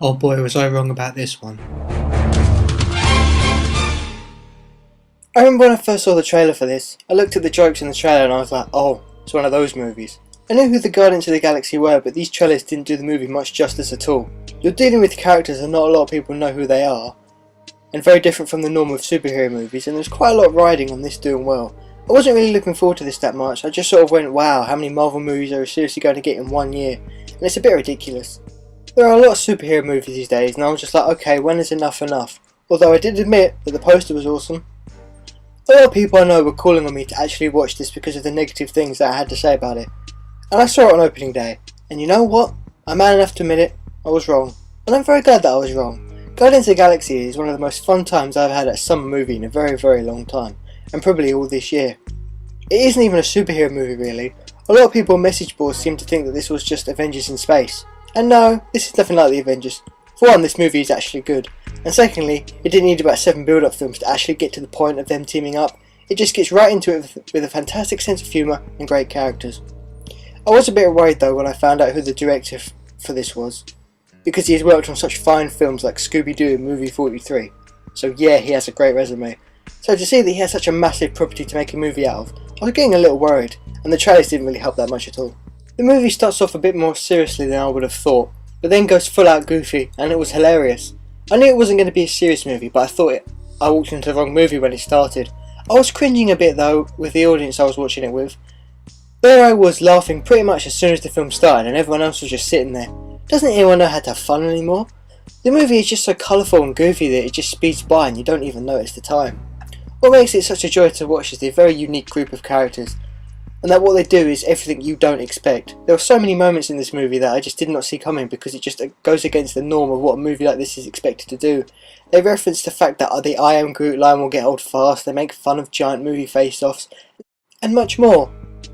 Oh boy, was I wrong about this one. I remember when I first saw the trailer for this, I looked at the jokes in the trailer and I was like, oh, it's one of those movies. I knew who the Guardians of the Galaxy were, but these trailers didn't do the movie much justice at all. You're dealing with characters and not a lot of people know who they are, and very different from the norm of superhero movies, and there's quite a lot riding on this doing well. I wasn't really looking forward to this that much, I just sort of went, wow, how many Marvel movies are we seriously going to get in 1 year? And it's a bit ridiculous. There are a lot of superhero movies these days, and I was just like, okay, when is enough enough? Although I did admit that the poster was awesome. A lot of people I know were calling on me to actually watch this because of the negative things that I had to say about it. And I saw it on opening day, and you know what? I'm man enough to admit it, I was wrong. And I'm very glad that I was wrong. Guardians of the Galaxy is one of the most fun times I've had at a summer movie in a very, very long time, and probably all this year. It isn't even a superhero movie really. A lot of people on message boards seem to think that this was just Avengers in space. And no, this is nothing like the Avengers. For one, this movie is actually good. And secondly, it didn't need about 7 build-up films to actually get to the point of them teaming up. It just gets right into it with a fantastic sense of humour and great characters. I was a bit worried though when I found out who the director for this was, because he has worked on such fine films like Scooby-Doo and Movie 43. So yeah, he has a great resume. So to see that he has such a massive property to make a movie out of, I was getting a little worried, and the trailers didn't really help that much at all. The movie starts off a bit more seriously than I would have thought, but then goes full out goofy, and it was hilarious. I knew it wasn't going to be a serious movie, but I walked into the wrong movie when it started. I was cringing a bit though with the audience I was watching it with. There I was laughing pretty much as soon as the film started, and everyone else was just sitting there. Doesn't anyone know how to have fun anymore? The movie is just so colourful and goofy that it just speeds by and you don't even notice the time. What makes it such a joy to watch is the very unique group of characters, and that what they do is everything you don't expect. There were so many moments in this movie that I just did not see coming because it just goes against the norm of what a movie like this is expected to do. They reference the fact that the I Am Groot line will get old fast, they make fun of giant movie face-offs, and much more.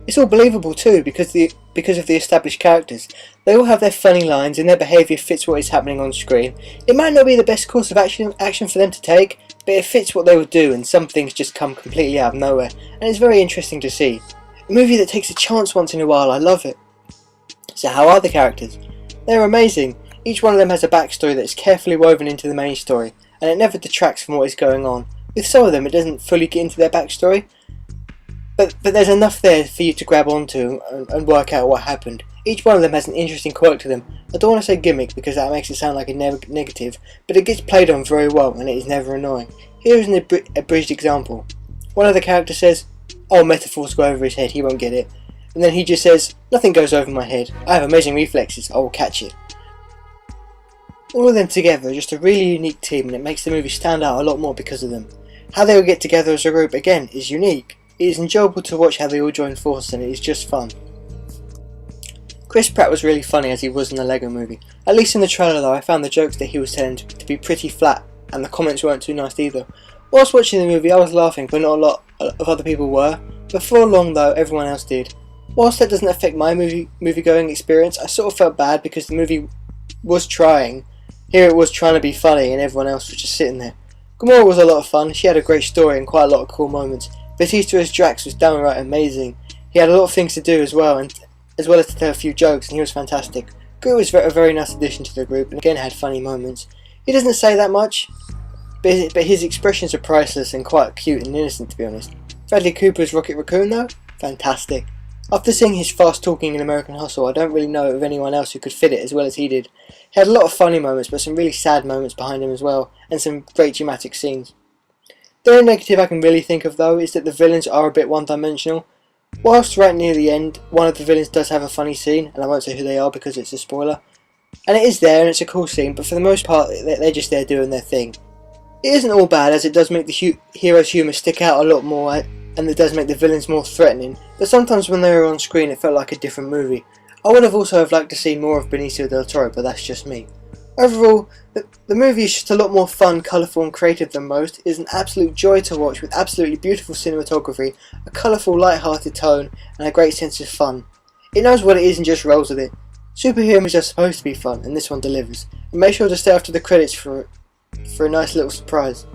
It's all believable too because of the established characters. They all have their funny lines and their behaviour fits what is happening on screen. It might not be the best course of action for them to take, but it fits what they would do, and some things just come completely out of nowhere, and it's very interesting to see. A movie that takes a chance once in a while, I love it. So how are the characters? They're amazing. Each one of them has a backstory that is carefully woven into the main story, and it never detracts from what is going on. With some of them it doesn't fully get into their backstory, but there's enough there for you to grab onto and work out what happened. Each one of them has an interesting quirk to them. I don't want to say gimmick because that makes it sound like a negative, but it gets played on very well and it is never annoying. Here is an abridged example. One of the characters says, oh, metaphors go over his head, he won't get it. And then he just says, nothing goes over my head, I have amazing reflexes, I will catch it. All of them together are just a really unique team, and it makes the movie stand out a lot more because of them. How they all get together as a group, again, is unique. It is enjoyable to watch how they all join forces, and it is just fun. Chris Pratt was really funny as he was in the Lego movie. At least in the trailer though, I found the jokes that he was telling to be pretty flat, and the comments weren't too nice either. Whilst watching the movie I was laughing, but not a lot of other people were. Before long though, everyone else did. Whilst that doesn't affect my movie-going experience, I sort of felt bad because the movie was trying. Here it was trying to be funny and everyone else was just sitting there. Gamora was a lot of fun, she had a great story and quite a lot of cool moments. Batista as Drax was downright amazing. He had a lot of things to do as well as to tell a few jokes, and he was fantastic. Groot was a very nice addition to the group and again had funny moments. He doesn't say that much, but his expressions are priceless and quite cute and innocent to be honest. Bradley Cooper's Rocket Raccoon though? Fantastic. After seeing his fast talking in American Hustle, I don't really know of anyone else who could fit it as well as he did. He had a lot of funny moments, but some really sad moments behind him as well, and some great dramatic scenes. The only negative I can really think of though is that the villains are a bit one-dimensional. Whilst right near the end, one of the villains does have a funny scene, and I won't say who they are because it's a spoiler. And it is there and it's a cool scene, but for the most part they're just there doing their thing. It isn't all bad as it does make the hero's humour stick out a lot more, and it does make the villains more threatening, but sometimes when they were on screen it felt like a different movie. I would have also liked to see more of Benicio del Toro, but that's just me. Overall, the movie is just a lot more fun, colourful and creative than most. It is an absolute joy to watch with absolutely beautiful cinematography, a colourful, light-hearted tone and a great sense of fun. It knows what it is and just rolls with it. Superhero movies are supposed to be fun and this one delivers. And make sure to stay after the credits for a nice little surprise.